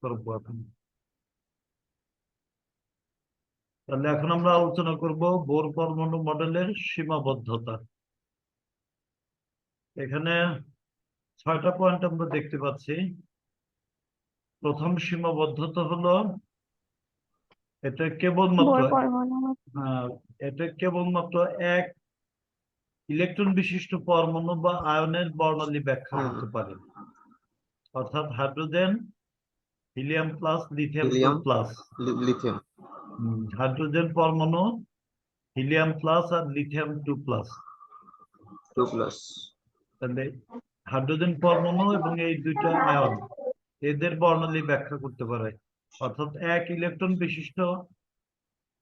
করবো এখন। তাহলে এখন আমরা আলোচনা করব বোর পরমাণু মডেলের সীমাবদ্ধতা। এখানে 6টা পয়েন্ট আমরা দেখতে পাচ্ছি। প্রথম সীমাবদ্ধতা হলো এটা কেবলমাত্র বোর পরমাণু। এটা কেবলমাত্র এক ইলেকট্রন বিশিষ্ট পরমাণু বা আয়নের বর্ণালী ব্যাখ্যা করতে পারে, অর্থাৎ hydrogen, helium plus, lithium two helium, plus. Lithium hydrogen পরমাণু, হিলিয়াম প্লাস আর লিথিয়াম টু প্লাস। 2+। তাহলে হাইড্রোজেন পরমাণু এবং এই দুইটা আয়ন এদের বর্ণালী ব্যাখ্যা করতে পারে, অর্থাৎ এক ইলেকট্রন বিশিষ্ট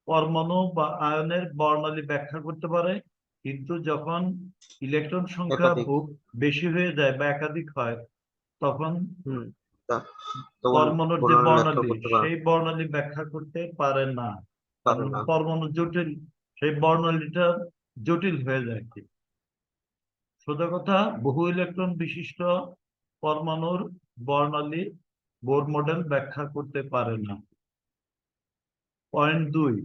পরমাণু বা আয়নের বর্ণালী ব্যাখ্যা করতে পারে, কিন্তু যখন ইলেকট্রন সংখ্যা একাধিক। বেশি হয়ে যায় বা একাধিক হয় তখন তখন পরমাণুর যে বর্ণালী ব্যাখ্যা বর্ণালী করতে পারে সেই বর্ণালী ব্যাখ্যা করতে পারে না, কারণ না। পরমাণু জটিল, সেই বর্ণালীটা জটিল হয়ে যায়। কি সোজা কথা, বহু ইলেকট্রন বিশিষ্ট পরমাণুর বর্ণালী বোর মডেল ব্যাখ্যা করতে পারে না। পয়েন্ট 2,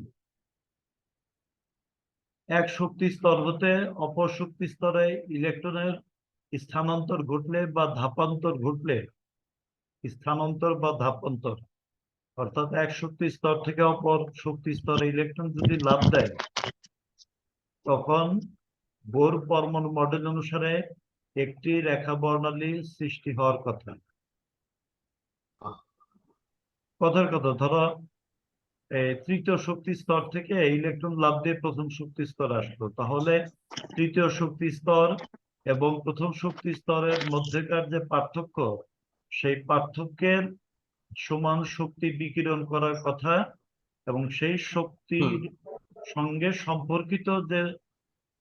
এক শক্তি স্তর হতে অপর শক্তি স্তরে ইলেকট্রনের স্থানান্তর ঘটলে বা ধাপান্তর ঘটলে, স্থানান্তর বা ধাপান্তর অর্থাৎ এক শক্তি স্তর থেকে অপর শক্তি স্তরে ইলেকট্রন যদি লাফ দেয় তখন বোর পরমাণু মডেল অনুসারে একটি রেখা বর্ণালী সৃষ্টি হওয়ার কথা। কথার কথা, ধরো তৃতীয় শক্তি স্তর থেকে ইলেকট্রন লাফ দিয়ে প্রথম শক্তি স্তর আসলো, তাহলে তৃতীয় শক্তি স্তর এবং প্রথম শক্তি স্তরের মধ্যেকার যে পার্থক্য, সেই পার্থক্যের সমান শক্তি বিকিরণ করার কথা এবং সেই শক্তির সঙ্গে সম্পর্কিত যে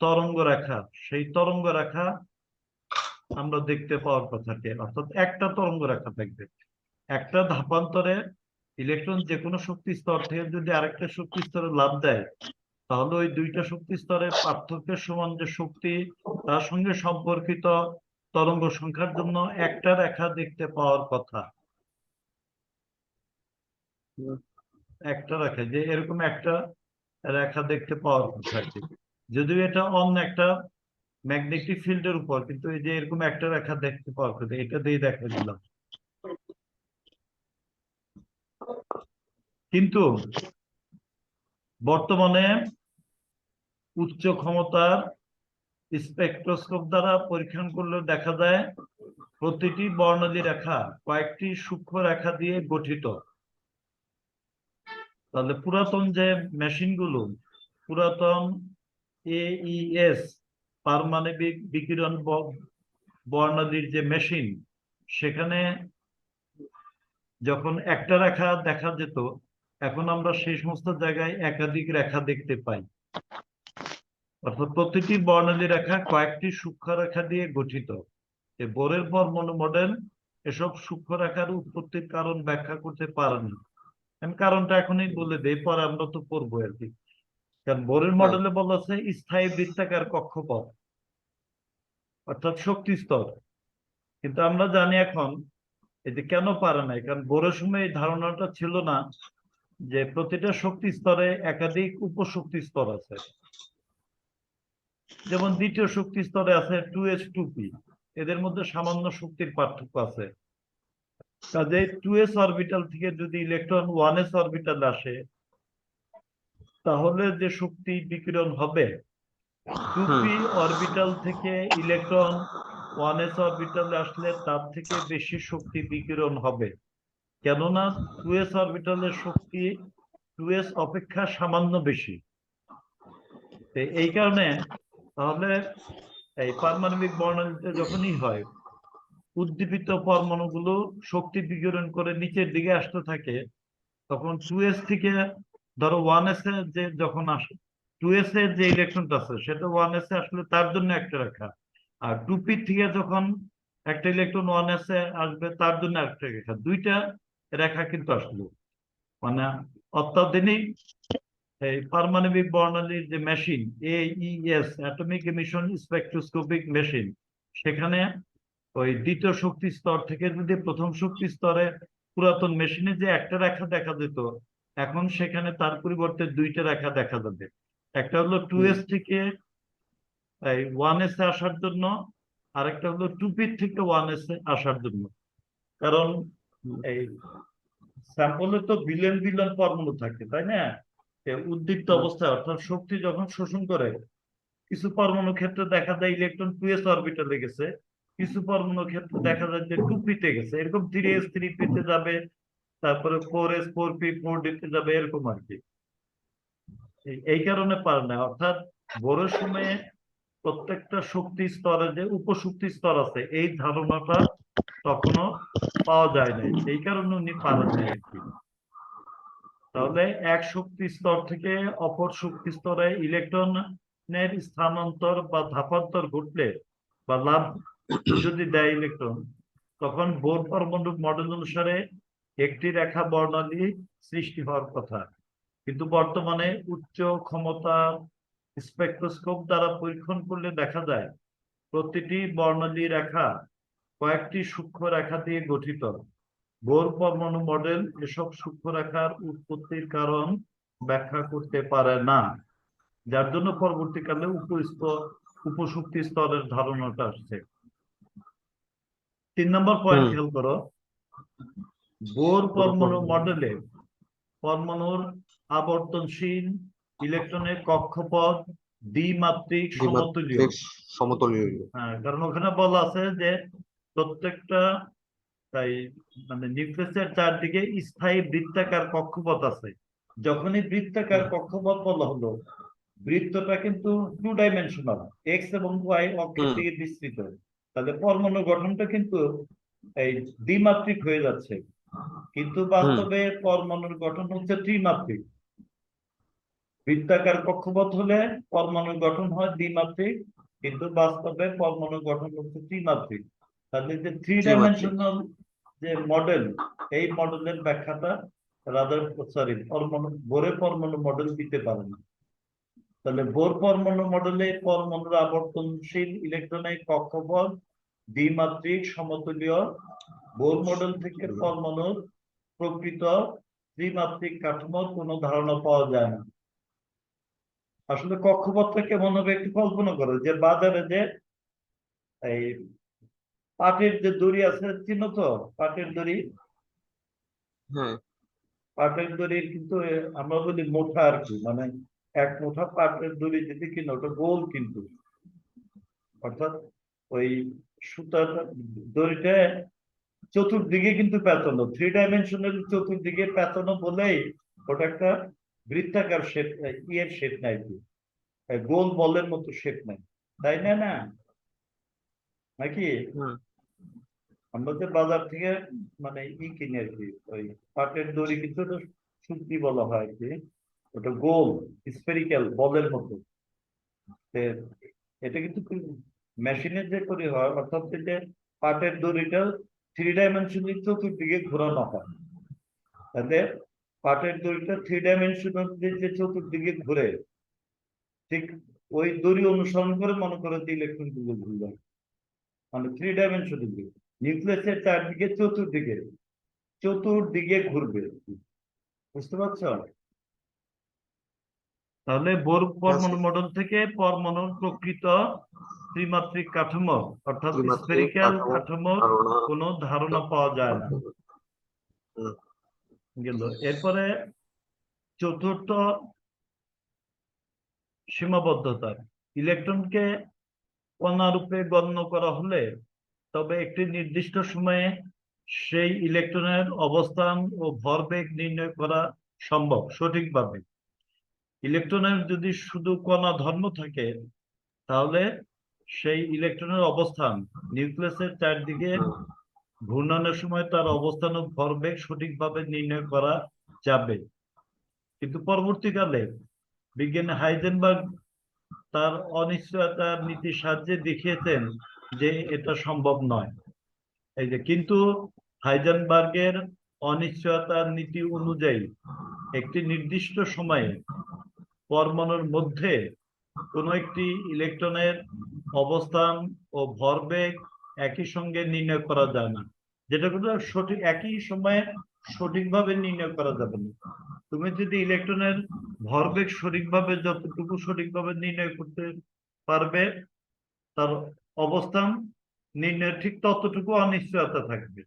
তরঙ্গ রেখা, সেই তরঙ্গ রেখা আমরা দেখতে পাওয়ার কথা। অর্থাৎ একটা তরঙ্গ রেখা থাকবে। একটা ধাপান্তরে ইলেকট্রন যে কোনো শক্তি স্তর থেকে যদি আরেকটা শক্তি স্তরে লাফ দেয় তাহলে ওই দুইটা শক্তি স্তরের পার্থক্যের সমান যে শক্তি তার সঙ্গে সম্পর্কিত তরঙ্গ সংখ্যার জন্য একটা রেখা দেখতে পাওয়ার কথা। একটা রেখা, যে এরকম একটা রেখা দেখতে পাওয়ার কথা। যদিও এটা অন্য একটা ম্যাগনেটিক ফিল্ডের উপর, কিন্তু এই যে এরকম একটা রেখা দেখতে পাওয়ার কথা, এটা দিয়ে দেখা দিলাম। কিন্তু বর্তমানে উচ্চ ক্ষমতার স্পেকট্রোস্কোপ দ্বারা পরীক্ষা করলে দেখা যায় প্রতিটি বর্ণালী রেখা কয়েকটি সূক্ষ্ম রেখা দিয়ে গঠিত। তাহলে পুরাতন যে মেশিনগুলো, পুরাতন AES পারমাণবিক বিকিরণ বর্ণালীর যে মেশিন, সেখানে যখন একটা রেখা দেখা যেত, এখন আমরা সেই সমস্ত জায়গায় একাধিক রেখা দেখতে পাই। অর্থাৎ প্রতিটি বর্ণালী রেখা কয়েকটি সূক্ষ্ম রেখা দিয়ে গঠিত। এই বোরের পরমাণু মডেল এসব সূক্ষ্ম রেখার উৎপত্তির কারণ ব্যাখ্যা করতে পারে না। আমি কারণটা এখনই বলে দেই, পরে আমরা তো পড়বো আর কি। কারণ বোরের মডেলে বলা আছে স্থায়ী বৃত্তাকার কক্ষপথ, অর্থাৎ শক্তি স্তর। কিন্তু আমরা জানি এখন এতে কেন পারে না, কারণ বোরের সময় এই ধারণাটা ছিল না যে প্রতিটা শক্তি স্তরে একাধিক উপশক্তি স্তর আছে। যেমন দ্বিতীয় শক্তি স্তরে আছে 2s2p, এদের মধ্যে সামান্য শক্তির পার্থক্য আছে। কাজে 2s অরবিটাল থেকে যদি ইলেকট্রন 1s অরবিটাল আসে তাহলে যে শক্তি বিকিরণ হবে 2p অরবিটাল থেকে ইলেকট্রন 1s অরবিটালে আসলে তার থেকে বেশি শক্তি বিকিরণ হবে, কেননা 2s অরবিটালের শক্তি 2s অপেক্ষা সামান্য বেশি। এই কারণে তাহলে এই পারমাণবিক বর্ণালীতে যখনই হয়, উদ্দীপিত পরমাণুগুলো শক্তি বিকিরণ করে নিচের দিকে আসতে থাকে, তখন 2s থেকে ধরো 1s এ যে যখন আসে, 2s এর যে ইলেকট্রনটা আছে সেটা 1s এ আসলে তার জন্য একটা রেখা, আর 2p থেকে যখন একটা ইলেকট্রন 1s এ আসবে তার জন্য একটা রেখা, দুইটা রেখা কিন্তু আসলো। মানে অত্যাধুনিক এই পারমাণবিক বর্ণালীর যে machine AES, atomic emission spectroscopic machine, সেখানে ওই দ্বিতীয় শক্তি স্তর থেকে যদি প্রথম শক্তি স্তরে পুরাতন মেশিনে যে একটা রেখা দেখা যেত, এখন সেখানে তার পরিবর্তে দুইটা রেখা দেখা যাবে। একটা হলো 2s থেকে এই 1s এ আসার জন্য, আরেকটা হলো 2p থেকে 1s এ আসার জন্য। কারণ এই স্যাম্পলে তো বিলিয়ন বিলিয়ন পরমাণু থাকে, তাই না? উদ্দীপ্ত অবস্থায় অর্থাৎ শক্তি যখন শোষণ করে, কিছু পরমাণু ক্ষেত্রে দেখা যায় ইলেকট্রন 2s অরবিটালে গেছে, কিছু পরমাণু ক্ষেত্রে দেখা যায় যে 2p তে গেছে, এরকম 3s 3p তে যাবে, তারপরে 4s 4p 4d তে যাবে, এরকম আর কি। এই কারণে পারে না, অর্থাৎ বোরের সময়ে প্রত্যেকটা শক্তি স্তরে যে উপশক্তি স্তর আছে এই ধারণাটা তখনও পাওয়া যায় নাই, এই কারণে উনি পারেন নাই আর কি। তাহলে এক শক্তি স্তর থেকে অপর শক্তি স্তরে ইলেকট্রনের স্থানান্তর বা ধাপান্তর ঘটলে বা লাভ যদি দেয় ইলেকট্রন, তখন বোর পরমাণু মডেল অনুসারে একটি রেখা বর্ণালী সৃষ্টি হওয়ার কথা। কিন্তু বর্তমানে উচ্চ ক্ষমতা স্পেকট্রোস্কোপ দ্বারা পরীক্ষণ করলে দেখা যায় প্রতিটি বর্ণালী রেখা কয়েকটি সূক্ষ্ম রেখা দিয়ে গঠিত। বোর পরমাণু মডেল এসব সূক্ষ্ম রেখার উৎপত্তির কারণ ব্যাখ্যা করতে পারে না, যার জন্য পরবর্তীকালে উপশক্তি স্তরের ধারণাটা আসছে। 3 নম্বর পয়েন্ট খেয়াল করো, বোর পরমাণু মডেলে পরমাণুর আবর্তনশীল ইলেকট্রনের কক্ষপথ দ্বিমাত্রিক সমতুল্য। সমতুল্য। হ্যাঁ, কারণ ওখানে বলা আছে যে প্রত্যেকটা তাই মানে নিউক্লিয়াসের চারদিকে স্থায়ী বৃত্তাকার কক্ষপথ আছে। যখনই বৃত্তাকার কক্ষপথ বলা হলো, বৃত্তটা কিন্তু 2 ডাইমেনশনাল, এক্স এবং ওয়াই অক্ষের দিকে বিস্তৃত, তাহলে পরমাণু গঠনটা কিন্তু এই দ্বিমাত্রিক হয়ে যাচ্ছে। কিন্তু বাস্তবে পরমাণুর গঠন হচ্ছে ত্রিমাত্রিক। বৃত্তাকার কক্ষপথ হলে পরমাণুর গঠন হয় দ্বিমাত্রিক, কিন্তু বাস্তবে পরমাণুর গঠন হচ্ছে ত্রিমাত্রিক। তাহলে যে 3 ডাইমেনশনাল যে মডেল, এই মডেলের ব্যাখ্যাটা বোরের পরমাণু মডেল দিতে পারে না। তাহলে বোর পরমাণু মডেলে পরমাণুর আবর্তনশীল ইলেকট্রনের কক্ষপথ দ্বিমাত্রিক সমতুল্য। বোর মডেল থেকে পরমাণুর প্রকৃত ত্রিমাত্রিক কাঠামোর কোনো ধারণা পাওয়া যায় না। আসলে কক্ষপথটা কেমন হবে একটু কল্পনা করো, যে বাজারে যে এই পাটের যে দড়ি আছে, চিনো তো পাটের দড়ি? পাটের দড়ির কিন্তু আমরা বলি মোটা আর কি, মানে এক মুঠা পাটের দড়ি যদি কিনো ওটা গোল, কিন্তু অর্থাৎ ওই সুতার দড়িটা চতুর্দিকে কিন্তু পেঁচানো, 3 ডাইমেনশনাল চতুর্দিকে পেঁচানো বলেই ওটা একটা বৃত্তাকার শেপ, ইয়ের শেপ নাই, গোল বলের মতো শেপ নাই, তাই না? না নাকি? আমরা যে বাজার থেকে মানে কিনি আর কি, ওই পাটের দড়ি কিন্তু ওটা সুতি বলা হয় আর কি, ওটা গোল স্ফেরিক্যাল বলের মতো। এটা কিন্তু মেশিনের যে করে হয়, অর্থাৎ যে পাটের দড়িটা 3 ডাইমেনশনাল চতুর্দিকে ঘোরানো হয়, তাহলে পাটের দড়িটা 3 ডাইমেনশনাল যে চতুর্দিকে ঘুরে, ঠিক ওই দড়ি অনুসরণ করে মনে করো যে ইলেকট্রন গুলো ঘুরবে, মানে 3 ডাইমেনশনাল নিউক্লিয়াসের চারদিকে চতুর্দিকে ঘুরবে, বুঝতে পারছো? তাহলে বোর পরমাণু মডেল থেকে পরমাণুর প্রকৃত ত্রিমাত্রিক কাঠামো অর্থাৎ স্ফেরিক্যাল কাঠামোর কোনো ধারণা পাওয়া যায় না। গেল। এরপরে চতুর্থ সীমাবদ্ধতা, ইলেকট্রনকে কণা রূপে গণ্য করা হলে তবে একটি নির্দিষ্ট সময়ে সেই ইলেকট্রনের অবস্থান ও ভরবেগ নির্ণয় করা সম্ভব সঠিকভাবে। ইলেকট্রনের যদি শুধু কণা ধর্ম থাকে, তাহলে সেই ইলেকট্রনের অবস্থান নিউক্লিয়াসের চারদিকে ঘূর্ণনের সময় তার অবস্থান ও ভরবেগ সঠিকভাবে নির্ণয় করা যাবে। কিন্তু পরবর্তীকালে বিজ্ঞানী হাইজেনবার্গ তার অনিশ্চয়তার নীতির সাহায্যে দেখিয়েছেন যে এটা সম্ভব নয়। এই যে কিন্তু হাইজেনবার্গের অনিশ্চয়তার নীতি অনুযায়ী একটি নির্দিষ্ট সময়ে পরমাণুর মধ্যে কোনো একটি ইলেকট্রনের অবস্থান ও ভরবেগ একই সঙ্গে নির্ণয় করা যায় না, যেটা কিন্তু সঠিক একই সময়ে সঠিকভাবে নির্ণয় করা যাবে না। তুমি যদি ইলেকট্রনের ভরবেগ সঠিকভাবে যতটুকু সঠিকভাবে নির্ণয় করতে পারবে, তার অবস্থান নির্ণয়ের ঠিক ততটুকু অনিশ্চয়তা থাকবে।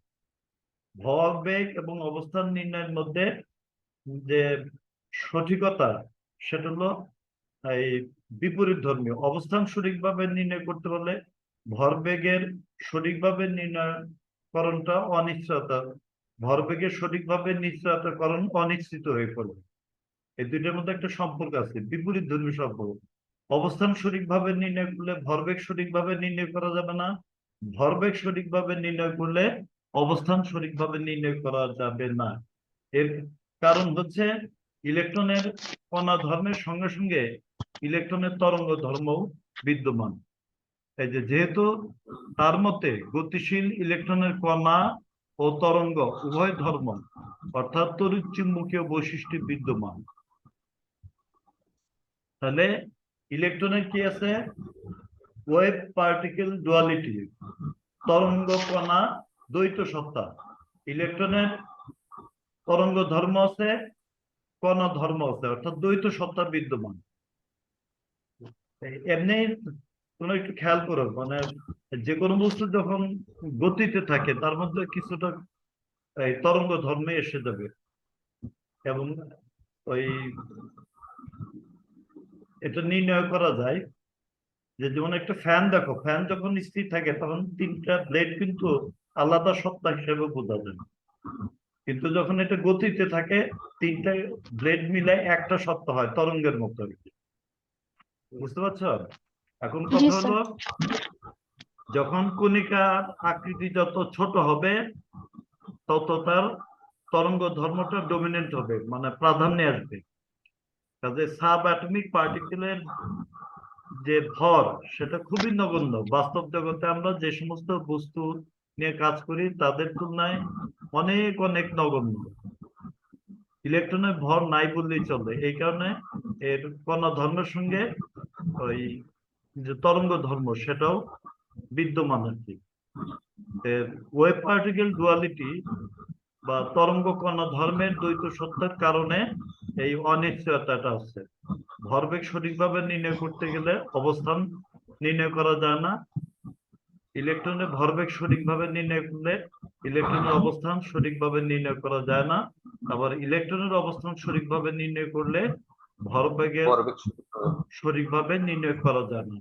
ভরবেগ এবং অবস্থান নির্ণয়ের মধ্যে যে সঠিকতা, সেটা হলো এই বিপরীত ধর্মীয়। অবস্থান সঠিকভাবে নির্ণয় করতে হলে ভরবেগের সঠিকভাবে নির্ণয়করণটা অনিশ্চয়তা, ভরবেগের সঠিকভাবে নিশ্চয়তাকরণ অনিশ্চিত হয়ে পড়বে। এই দুইটার মধ্যে একটা সম্পর্ক আছে, বিপরীত ধর্মী সম্পর্ক। অবস্থান সঠিকভাবে নির্ণয় করলে ভরবেগ সঠিকভাবে নির্ণয় করা যাবে না, ভরবেগ সঠিকভাবে নির্ণয় করলে অবস্থান সঠিকভাবে নির্ণয় করা যাবে না। এর কারণ হচ্ছে ইলেকট্রনের কণা ধর্মের সঙ্গে সঙ্গে ইলেকট্রনের তরঙ্গ ধর্ম বিদ্যমান। এই যে যেহেতু তার মতে গতিশীল ইলেকট্রনের কণা ও তরঙ্গ উভয় ধর্ম অর্থাৎ তড়িৎ চুম্বকীয় বৈশিষ্ট্য বিদ্যমান, তাহলে ইলেকট্রনের কি আছে? ওয়েভ পার্টিকেল ডুয়ালিটি, তরঙ্গ কণা দ্বৈত সত্তা। ইলেকট্রনের তরঙ্গ ধর্ম আছে, কণা ধর্ম আছে, অর্থাৎ দ্বৈত সত্তা বিদ্যমান। এমনি তোমরা একটু খেয়াল করো, মানে যে কোনো বস্তু যখন গতিতে থাকে তার মধ্যে কিছুটা এই তরঙ্গ ধর্মে এসে যাবে। এবং ওই এটা নির্ণয় করা যায় যে, যেমন একটা ফ্যান দেখো, ফ্যান যখন স্থির থাকে তখন তিনটা ব্লেড কিন্তু আলাদা সত্তা হিসেবে বোঝা যায়, কিন্তু যখন এটা গতিতে থাকে তিনটা ব্লেড মিলে একটা সত্তা হয়, তরঙ্গের মতো আর কি। বুঝতে পারছো? এখন জি কথা স্যার। হলো, যখন কণিকার আকৃতি যত ছোট হবে তত তার তরঙ্গ ধর্মটা ডমিনেন্ট হবে, মানে প্রাধান্যে আসবে। কাজে সাব অ্যাটমিক পার্টিকেলের যে ভর, সেটা খুবই নগণ্য। বাস্তব জগতে আমরা যে সমস্ত বস্তু নিয়ে কাজ করি তাদের তুলনায় অনেক অনেক নগণ্য। ইলেকট্রনের ভর নাই বললেই চলে। এই কারণে এর কণা ধর্মের সঙ্গে ওই যে তরঙ্গ ধর্ম সেটাও বিদ্যমান আর কি। ওয়েভ পার্টিকেল ডুয়ালিটি বা তরঙ্গ কণা ধর্মের দ্বৈত সত্তার কারণে এই অনিশ্চয়তাটা আছে। ভরবেগ সঠিকভাবে নির্ণয় করতে গেলে অবস্থান নির্ণয় করা যায় না, ইলেকট্রনের ভরবেগ সঠিকভাবে নির্ণয় করলে ইলেকট্রনের অবস্থান সঠিকভাবে নির্ণয় করা যায় না, আবার ইলেকট্রনের অবস্থান সঠিকভাবে নির্ণয় করলে ভরবেগের ভরবেগ সঠিকভাবে নির্ণয় করা যায় না,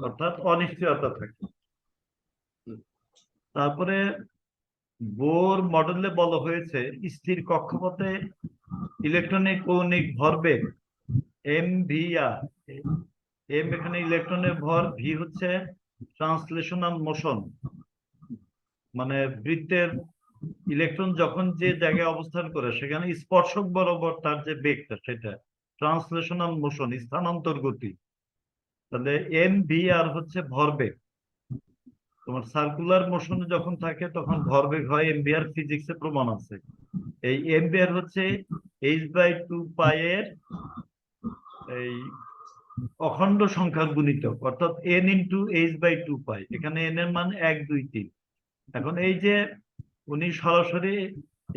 অর্থাৎ অনিশ্চয়তা থাকে। তারপরে বোর মডেলে বলা হয়েছে স্থির কক্ষপথে ইলেকট্রনিক কৌণিক ভরবেগ এম ভি আর, এম এখানে ইলেকট্রনের ভর, ভি হচ্ছে ট্রান্সলেশনাল মোশন, মানে বৃত্তের ইলেকট্রন যখন যে জায়গায় অবস্থান করে সেখানে স্পর্শক বরাবর তার যে বেগটা, সেটা ট্রান্সলেশনাল মোশন, স্থানান্তর গতি। তাহলে এম ভি আর হচ্ছে ভরবেগ। তোমার সার্কুলার মোশনে যখন থাকে তখন ভরবেগ হয় এম ভি আর, ফিজিক্সে প্রমাণ আছে। এই এম ভি আর হচ্ছে h/2 এর এই অখণ্ড সংখ্যার গুণিতক, অর্থাৎ n ইন্টু h/2 এখানে n এর মান 1 2 3। এখন এই যে উনি সরাসরি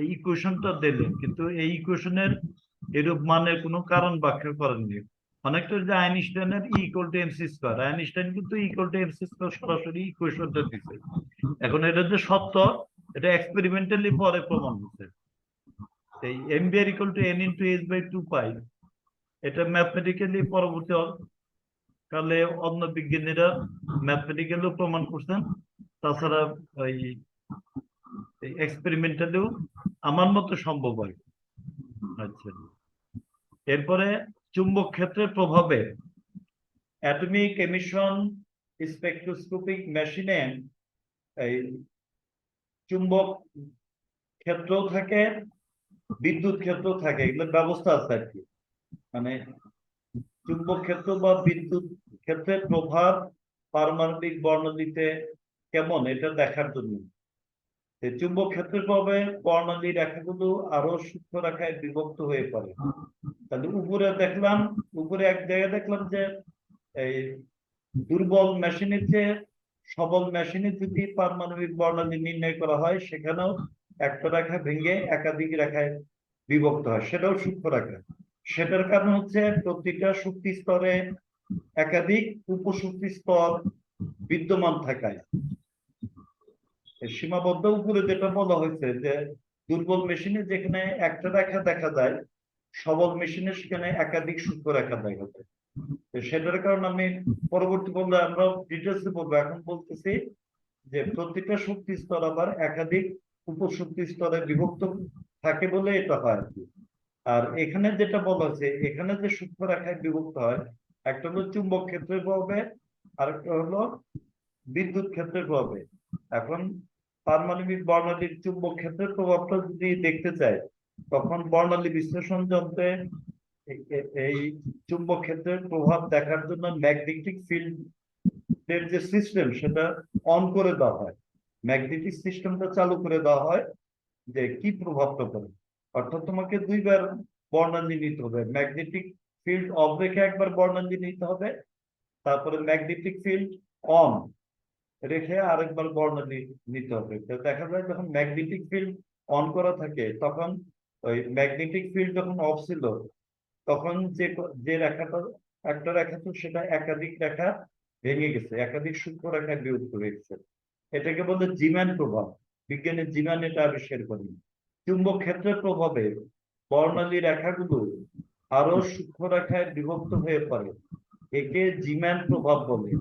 এই ইকুয়েশনটা দিলেন, কিন্তু এই ইকুয়েশনের এরূপ মানের কোনো কারণ ব্যাখ্যা করেননি। অনেকটা যে আইনস্টাইনের E=mc², আইনস্টাইন কিন্তু E=mc² সরাসরি ইকুয়েশনটা দিচ্ছে। এখন এটা যে সত্য, এটা এক্সপেরিমেন্টালি পরে প্রমাণ হচ্ছে। এই mvr = n ইন্টু h/2, এটা ম্যাথমেটিক্যালি পরবর্তী কালে অন্য বিজ্ঞানীরা ম্যাথমেটিক্যালিও প্রমাণ করছেন, তাছাড়া ওই এক্সপেরিমেন্টালিও আমার মতো সম্ভব হয়। আচ্ছা, এরপরে চুম্বক ক্ষেত্রের প্রভাবে অ্যাটমিক এমিশন স্পেকট্রোস্কোপিক মেশিনে এই চুম্বক ক্ষেত্রও থাকে, বিদ্যুৎ ক্ষেত্র থাকে, এগুলোর ব্যবস্থা আছে আর কি। মানে চুম্বক ক্ষেত্র বা বিদ্যুৎ ক্ষেত্রের প্রভাব পারমাণবিক বর্ণালীতে কেমন, এটা দেখার জন্য চুম্বক ক্ষেত্রের প্রভাবে বর্ণালী রেখাগুলো আরো সূক্ষ্ম রেখায় বিভক্ত হয়ে পড়ে। তাহলে উপরে দেখলাম, উপরে এক জায়গায় দেখলাম যে এই দুর্বল মেশিনের চেয়ে সবল মেশিনে যদি পারমাণবিক বর্ণালী নির্ণয় করা হয়, সেখানেও একটা রেখা ভেঙে একাধিক রেখায় বিভক্ত হয়, সেটাও সূক্ষ্ম রেখা। সেটার কারণ হচ্ছে প্রতিটা শক্তি স্তরে একাধিক উপশক্তি স্তর বিদ্যমান থাকায়। সীমাবদ্ধ উপরে যেটা বলা হয়েছে যে দুর্বল মেশিনে যেখানে একটা রেখা দেখা যায়, সবল মেশিনে সেখানে একাধিক সূক্ষ্ম রেখা দেখা যায়। তো সেটার কারণে আমি পরবর্তী বললে আমরা ডিটেলসে বলবো, এখন বলতেছি যে প্রতিটা শক্তি স্তর আবার একাধিক উপশক্তি স্তরে বিভক্ত থাকে বলে এটা হয় আর কি। আর এখানে যেটা বলা হয়েছে, এখানে যে সূক্ষ্ম রেখায় বিভক্ত হয়, একটা হলো চুম্বক ক্ষেত্রের প্রভাবে, আরেকটা হলো বিদ্যুৎ ক্ষেত্রের প্রভাবে। এখন পারমাণবিক বর্ণালীর চুম্বক ক্ষেত্রের প্রভাবটা যদি দেখতে চাই, তখন বর্ণালী বিশ্লেষণ যন্ত্রে এই চুম্বক ক্ষেত্রের প্রভাব দেখার জন্য ম্যাগনেটিক ফিল্ডের যে সিস্টেম সেটা অন করে দেওয়া হয়, ম্যাগনেটিক সিস্টেমটা চালু করে দেওয়া হয় যে কি প্রভাবটা পড়ে। অর্থাৎ তোমাকে দুইবার বর্ণালী নিতে হবে, ম্যাগনেটিক ফিল্ড অফ রেখে একবার বর্ণালী নিতে হবে, তারপরে ম্যাগনেটিক ফিল্ড অন রেখে আরেকবার বর্ণালী নিতে হবে। তো দেখা যায় যখন ম্যাগনেটিক ফিল্ড অন করা থাকে, তখন ওই ম্যাগনেটিক ফিল্ড যখন অফ ছিল, তখন যে যে রেখাটা একটা রেখা তো সেটা একাধিক রেখা ভেঙে গেছে, একাধিক সূক্ষ্ম রেখায় বিভক্ত হয়ে গেছে। এটাকে বলে জিম্যান প্রভাব। বিজ্ঞানী জিম্যান এটা আবিষ্কার করেন। চুম্বক ক্ষেত্রের প্রভাবে বর্ণালী রেখাগুলো আরো সূক্ষ্ম রেখায় বিভক্ত হয়ে পড়ে, একে জিম্যান প্রভাব বলে।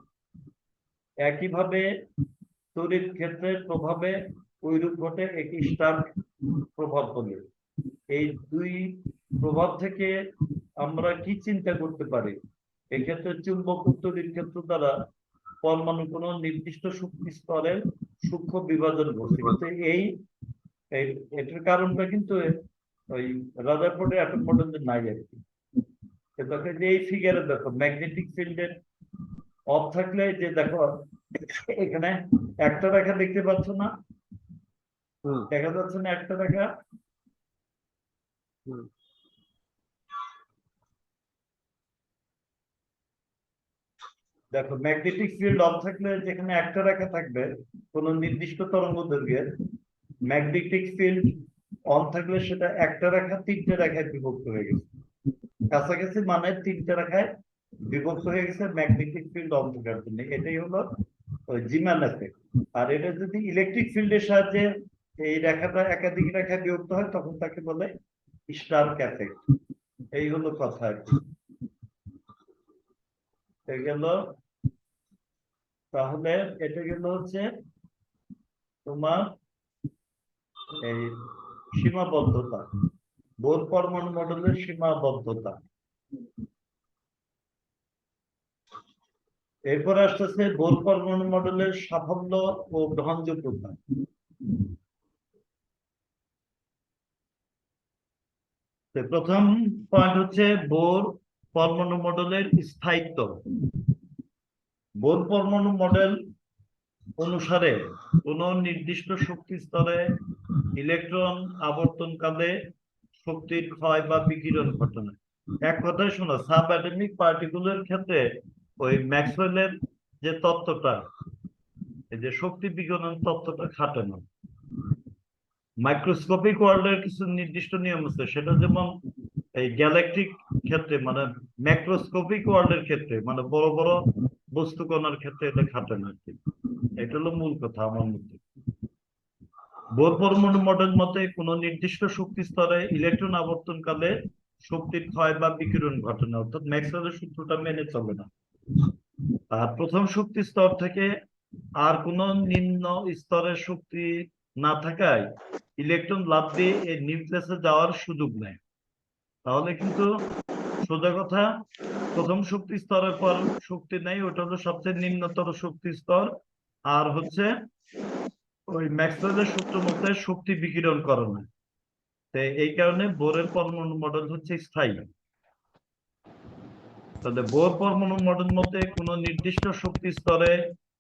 একইভাবে তড়িৎ ক্ষেত্রের প্রভাবে ঐরূপ ঘটে, একে স্টার্ক প্রভাব বলে। এই দুই প্রভাব থেকে আমরা কি চিন্তা করতে পারি? এক্ষেত্রে চুম্বক ও তড়িৎ ক্ষেত্র দ্বারা পরমাণু কোনো নির্দিষ্ট শক্তি স্তরের সূক্ষ্ম বিভাজন ঘটছে, কিন্তু এটার কারণটা কিন্তু ওই রাদারফোর্ডের অ্যাটম মডেলে নাই আর কি। দেখো যে এই ফিগারে দেখো ম্যাগনেটিক ফিল্ডের অফ থাকলে যে দেখো এখানে একটা রেখা দেখতে পাচ্ছ না, দেখা যাচ্ছে না একটা রেখা? দেখো ম্যাগনেটিক ফিল্ড অফ থাকলে যেখানে একটা রেখা থাকবে কোন নির্দিষ্ট তরঙ্গ দৈর্ঘ্যের, ম্যাগনেটিক ফিল্ড অন থাকলে সেটা একটা রেখা তিনটে রেখায় বিভক্ত হয়ে গেছে, কাছাকাছি মানে তিনটে রেখায় বিভক্ত হয়ে গেছে ম্যাগনেটিক ফিল্ড অন থাকার জন্য। এটাই হলো ওই জিম্যান এফেক্ট। আর এটা যদি ইলেকট্রিক ফিল্ডের সাহায্যে এই রেখাটা একাধিক রেখায় বিভক্ত হয়, তখন তাকে বলে স্টার্ক এফেক্ট। এই হলো কথা আর কি। গেল, তাহলে এটা গেল হচ্ছে তোমার এই সীমাবদ্ধতা, বোর পরমাণু মডেলের সীমাবদ্ধতা। এরপর আসতেছে বোর পরমাণু মডেলের সাফল্য ও গ্রহণযোগ্যতা। প্রথম পয়েন্ট হচ্ছে বোর পরমাণু মডেলের স্থায়িত্ব। বোর পরমাণু মডেল অনুসারে কোন নির্দিষ্ট শক্তি স্তরে ইলেকট্রন আবর্তনকালে শক্তির ক্ষয় বা বিকিরণ ঘটে না। এক কথায় শোনো, সাব অ্যাটমিক পার্টিকুলের ক্ষেত্রে ওই ম্যাক্সওয়েলের যে তত্ত্বটা, এই যে শক্তি বিকিরণ তত্ত্বটা খাটে না। মাইক্রোস্কোপিক ওয়ার্ল্ডের কিছু নির্দিষ্ট নিয়ম আছে, সেটা যেমন এই গ্যালাকটিক ক্ষেত্রে মানে ম্যাক্রোস্কোপিক ওয়ার্ল্ডের ক্ষেত্রে মানে বড় বড় বস্তু কণার ক্ষেত্রে এটা খাটে না। এটা হলো মূল কথা আমার মধ্যে। বোর পরমাণু মডেল মতে কোন নির্দিষ্ট শক্তি স্তরে ইলেকট্রন আবর্তনকালে শক্তির ক্ষয় বা বিকিরণ ঘটে না, অর্থাৎ ম্যাক্সওয়েলের সূত্রটা মেনে চলে না। আর প্রথম শক্তি স্তর থেকে আর কোন নিম্ন স্তরের শক্তি না থাকায় ইলেকট্রন লাফ দিয়ে এর নিউক্লিয়াসে যাওয়ার সুযোগ নেয়। তাহলে কিন্তু সোজা কথা, প্রথম শক্তি স্তরের পর শক্তি নেই, ওটা হলো সবচেয়ে নিম্নতর শক্তি স্তর। আর হচ্ছে ওই ম্যাক্সওয়েলের সূত্র মতে শক্তি বিকিরণ করে না। এই কারণে বোরের পরমাণু মডেল হচ্ছে স্থায়ী। তাহলে বোর পরমাণু মডেল মতে কোন নির্দিষ্ট শক্তি স্তরে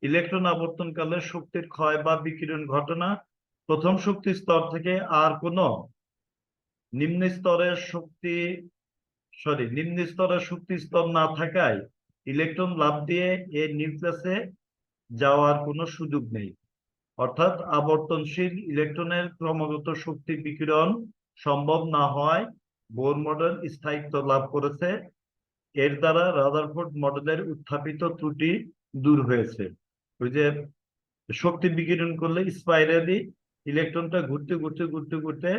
ইলেকট্রন আবর্তনকালে শক্তির ক্ষয় বা বিকিরণ ঘটে না। প্রথম শক্তি স্তর থেকে আর কোন নিম্ন স্তরের শক্তি স্তর না থাকায় ইলেকট্রন লাফ দিয়ে এর নিউক্লিয়াসে যাওয়ার কোনো সুযোগ নেই। অর্থাৎ আবর্তনশীল ইলেকট্রনের ক্রমাগত শক্তি বিকিরণ সম্ভব না হওয়ায় বোর মডেল স্থায়িত্ব লাভ করেছে। এর দ্বারা রাদারফোর্ড মডেলের উত্থাপিত ত্রুটি দূর হয়েছে। ওই যে শক্তি বিকিরণ করলে স্পাইরালি ইলেকট্রনটা ঘুরতে ঘুরতে ঘুরতে ঘুরতে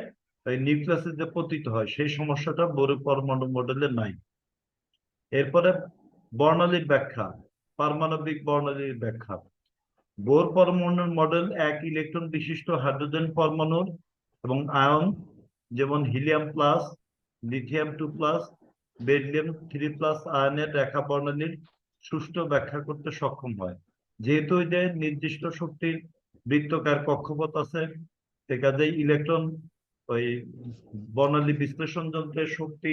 নিউক্লিয়াসে যে পতিত হয়, সেই সমস্যাটা বোর পরমাণু মডেলে নাই। এরপরে বর্ণালীর ব্যাখ্যা, পারমাণবিক বর্ণালীর ব্যাখ্যা। বোর পরমাণুর মডেল এক ইলেকট্রন বিশিষ্ট হাইড্রোজেন পরমাণুর এবং আয়ন যেমন হিলিয়াম প্লাস, লিথিয়াম 2+, বেরিলিয়াম 3+ আয়নের রেখা বর্ণালীর সুষ্ঠু ব্যাখ্যা করতে সক্ষম হয়। যেহেতু ওই যে নির্দিষ্ট শক্তির বৃত্তাকার কক্ষপথ আছে, সে কাজেই ইলেকট্রন ওই বর্ণালী বিশ্লেষণ যন্ত্রে শক্তি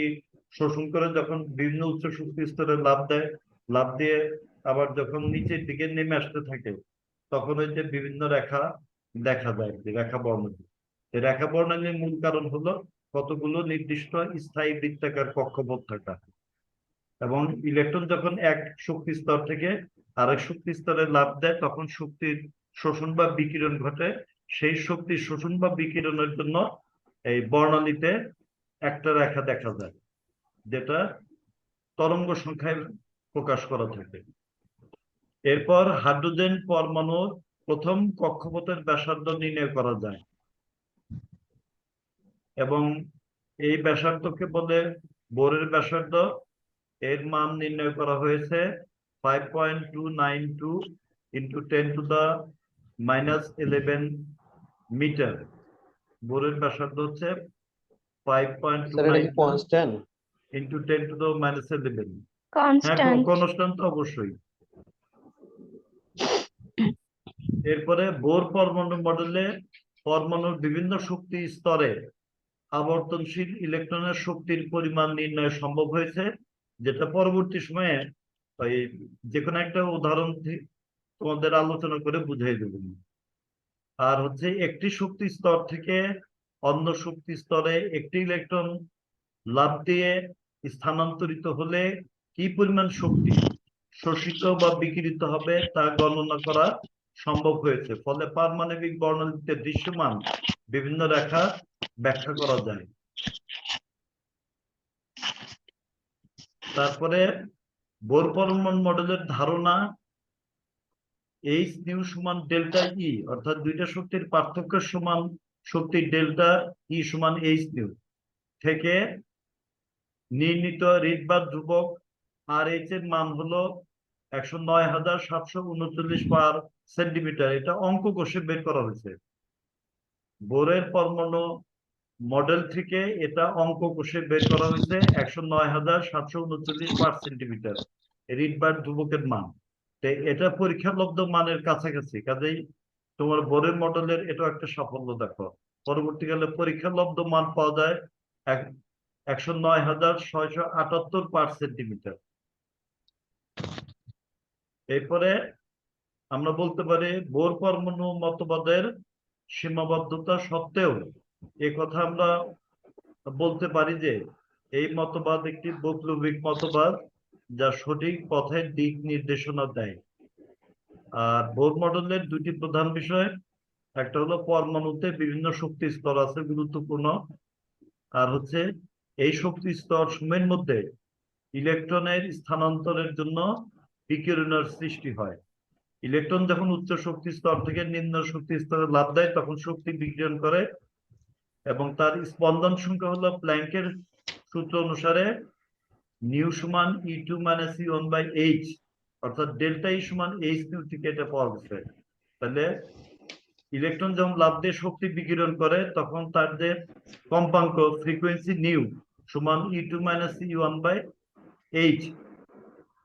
শোষণ করে যখন বিভিন্ন উচ্চ শক্তি স্তরে লাফ দেয়, লাফ দিয়ে আবার যখন নিচের দিকে নেমে আসতে থাকে, তখন ওই যে বিভিন্ন রেখা দেখা যায়, রেখা বর্ণালী। এই রেখা বর্ণালীর মূল কারণ হলো কতগুলো নির্দিষ্ট স্থায়ী বৃত্তাকার কক্ষপথ থাকা। এবং ইলেকট্রন যখন এক শক্তি স্তর থেকে আরেক শক্তি স্তরে লাফ দেয়, তখন শক্তির শোষণ বা বিকিরণ ঘটে। সেই শক্তির শোষণ বা বিকিরণের জন্য এই বর্ণালীতে একটা রেখা দেখা যায়, যেটা তরঙ্গ সংখ্যায় প্রকাশ করা থাকে। এরপর হাইড্রোজেন পরমাণুর প্রথম কক্ষপথের ব্যাসার্ধ নির্ণয় করা যায়, এবং এই ব্যাসার্ধকে বলে বোরের ব্যাসার্ধ। এর মান নির্ণয় করা হয়েছে 5.292 ইন্টু 10⁻11 মিটার। বোরের ব্যাসার্ধ হচ্ছে স্যার এটা কি 5.292 কনস্ট্যান্ট? ইন্টু 10⁻11। হ্যাঁ, কনস্ট্যান্ট। কনস্ট্যান্ট তো অবশ্যই। এরপরে বোর পরমাণু মডেলে পরমাণুর বিভিন্ন শক্তি স্তরে আবর্তনশীল ইলেকট্রনের শক্তির পরিমাণ নির্ণয় সম্ভব হয়েছে, যেটা পরবর্তী সময়ে ওই যে কোনো একটা উদাহরণ তোমাদের আলোচনা করে বুঝিয়ে দেব। আর হচ্ছে একটি শক্তি স্তর থেকে অন্য শক্তি স্তরে একটি ইলেকট্রন লাফ দিয়ে স্থানান্তরিত হলে কি পরিমাণ শক্তি শোষিত বা বিকিরিত হবে তা গণনা করা সম্ভব হয়েছে। ফলে পারমাণবিক বর্ণালীতে দৃশ্যমান বিভিন্ন রেখা ব্যাখ্যা করা যায়। তারপরে বোর পরমাণু মডেলের ধারণা এইচ নিউ সমান ডেল্টা ই, অর্থাৎ দুইটা শক্তির পার্থক্যের সমান শক্তি ডেল্টা ই সমান এইচ নিউ থেকে নির্ণীত রিডবার্গ ধ্রুবক আর এইচ এর মান হলো 109,739 পার সেন্টিমিটার। এটা অঙ্ক কষে বের করা হয়েছে। বোরের পরমাণু মডেল থেকে এটা অঙ্ক কষে বের করা হয়েছে 109,739 পার সেন্টিমিটার রিডবার্গ ধ্রুবকের মান। এটা পরীক্ষালব্ধ মানের কাছাকাছি, কাজেই তোমার বোরের মডেলের এটা একটা সাফল্য। দেখো পরবর্তীকালে পরীক্ষালব্ধ মান পাওয়া যায় 109,678 পার সেন্টিমিটার। এরপরে আমরা বলতে পারি বোর পরমাণু মতবাদের সীমাবদ্ধতা সত্ত্বেও এ কথা আমরা বলতে পারি যে এই মতবাদ একটি বৈপ্লবিক মতবাদ, যা সঠিক পথের দিক নির্দেশনা দেয়। আর বোর মডেলের দুটি প্রধান বিষয়, একটা হলো পরমাণুতে বিভিন্ন শক্তি স্তর আছে গুরুত্বপূর্ণ, আর হচ্ছে এই শক্তি স্তর সমূহের মধ্যে ইলেকট্রনের স্থানান্তরের জন্য বিকিরণের সৃষ্টি হয়। ইলেকট্রন যখন উচ্চ শক্তি স্তর থেকে নিম্ন শক্তি স্তরে লাফ দেয়, তখন শক্তি বিকিরণ করে, এবং তার স্পন্দন সংখ্যা হলো প্ল্যাঙ্কের সূত্র অনুসারে নিউ সমান E2-E1/h, অর্থাৎ ডেল্টা ই সমান এইচ নিউ থেকে এটা পাওয়া গেছে। তাহলে ইলেকট্রন যখন লাফ দিয়ে শক্তি বিকিরণ করে, তখন তার যে কম্পাঙ্ক ফ্রিকোয়েন্সি নিউ সমান E2-E1/h।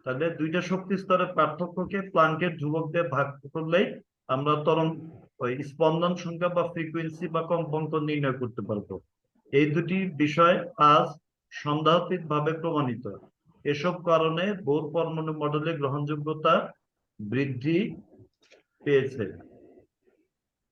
তাহলে দুইটা শক্তি স্তরের পার্থক্যকে প্লাঙ্কের ধ্রুবক দিয়ে ভাগ করলেই আমরা তরঙ্গ ওই স্পন্দন সংখ্যা বা ফ্রিকোয়েন্সি বা কম্পাঙ্ক নির্ণয় করতে পারবো। এই দুটি বিষয় আজ সন্দেহাতীত ভাবে প্রমাণিত। এসব কারণে বোর পরমাণু মডেলের গ্রহণযোগ্যতা বৃদ্ধি পেয়েছে।